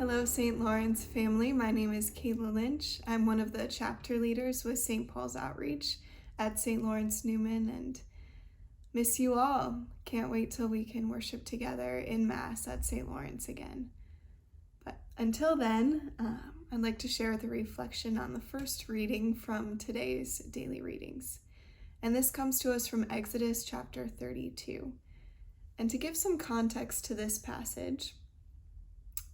Hello, St. Lawrence family. My name is Kayla Lynch. I'm one of the chapter leaders with St. Paul's Outreach at St. Lawrence Newman and miss you all. Can't wait till we can worship together in Mass at St. Lawrence again. But until then, I'd like to share the reflection on the first reading from today's daily readings. And this comes to us from Exodus chapter 32. And to give some context to this passage,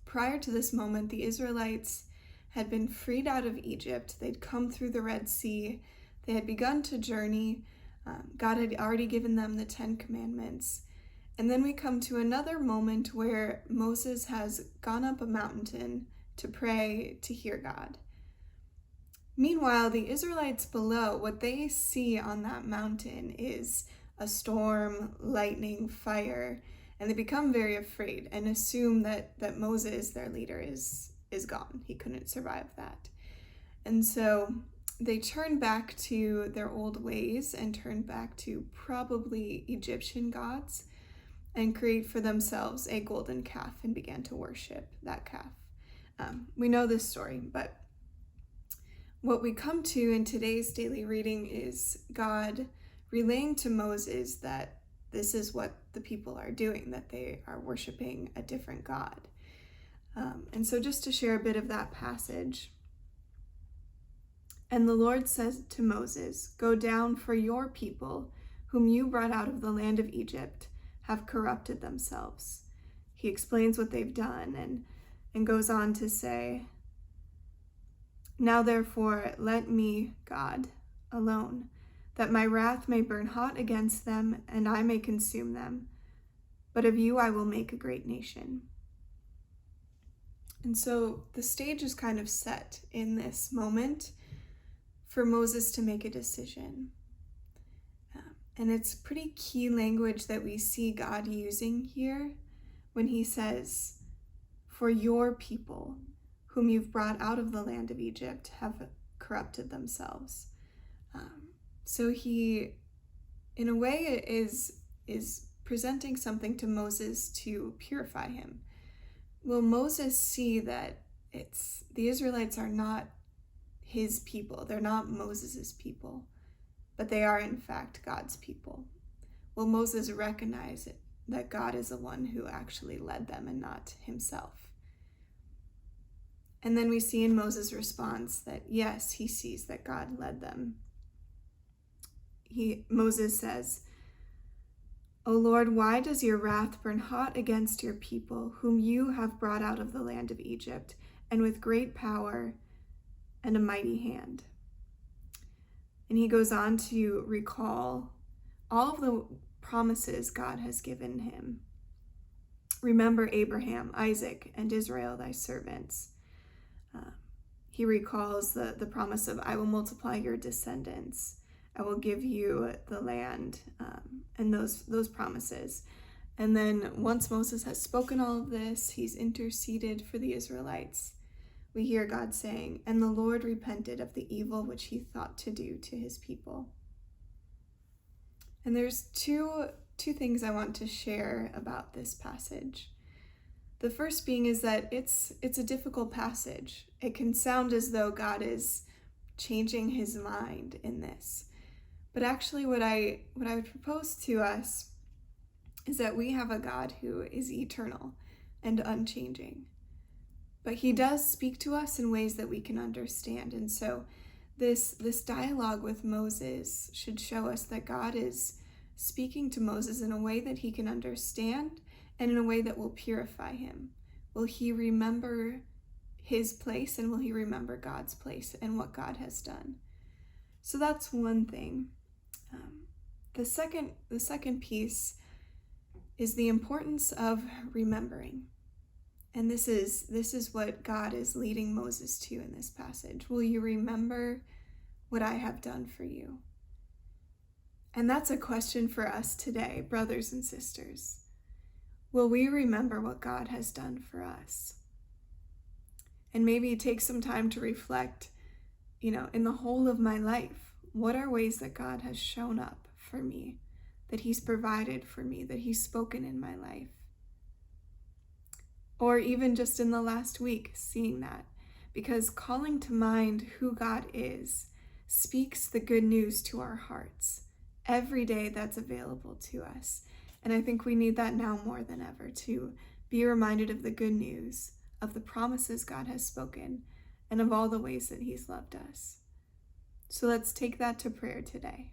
prior to this moment, the Israelites had been freed out of Egypt. They'd come through the Red Sea. They had begun to journey. God had already given them the 10 Commandments. And then we come to another moment where Moses has gone up a mountain to pray to hear God. Meanwhile, the Israelites below, what they see on that mountain is a storm, lightning, fire, and they become very afraid and assume that Moses, their leader, is gone. He couldn't survive that. And so they turn back to their old ways and turn back to probably Egyptian gods and create for themselves a golden calf and began to worship that calf. We know this story, but what we come to in today's daily reading is God relaying to Moses that this is what the people are doing, that they are worshiping a different God. And so just to share a bit of that passage. And the Lord says to Moses, "Go down, for your people, whom you brought out of the land of Egypt, have corrupted themselves." He explains what they've done and goes on to say, "Now therefore let me, God, alone, that my wrath may burn hot against them, and I may consume them. But of you I will make a great nation." And so the stage is kind of set in this moment for Moses to make a decision. And it's pretty key language that we see God using here when he says, "For your people, whom you've brought out of the land of Egypt, have corrupted themselves." So he, in a way, is presenting something to Moses to purify him. Will Moses see that the Israelites are not his people? They're not Moses's people, but they are in fact God's people. Will Moses recognize that God is the one who actually led them and not himself? And then we see in Moses' response that yes, he sees that God led them. Moses says, "O Lord, why does your wrath burn hot against your people, whom you have brought out of the land of Egypt, and with great power and a mighty hand?" And he goes on to recall all of the promises God has given him. "Remember Abraham, Isaac, and Israel, thy servants." He recalls the promise of, "I will multiply your descendants. I will give you the land," and those promises. And then once Moses has spoken all of this, he's interceded for the Israelites. We hear God saying, "And the Lord repented of the evil which he thought to do to his people." And there's two things I want to share about this passage. The first being is that it's a difficult passage. It can sound as though God is changing his mind in this. But actually what I would propose to us is that we have a God who is eternal and unchanging. But he does speak to us in ways that we can understand. And so this dialogue with Moses should show us that God is speaking to Moses in a way that he can understand and in a way that will purify him. Will he remember his place, and will he remember God's place and what God has done? So that's one thing. The second piece is the importance of remembering. And this is what God is leading Moses to in this passage. Will you remember what I have done for you? And that's a question for us today, brothers and sisters. Will we remember what God has done for us? And maybe take some time to reflect, in the whole of my life, what are ways that God has shown up for me, that he's provided for me, that he's spoken in my life? or even just in the last week, seeing that. Because calling to mind who God is speaks the good news to our hearts every day that's available to us. And I think we need that now more than ever, to be reminded of the good news, of the promises God has spoken, and of all the ways that He's loved us. So let's take that to prayer today.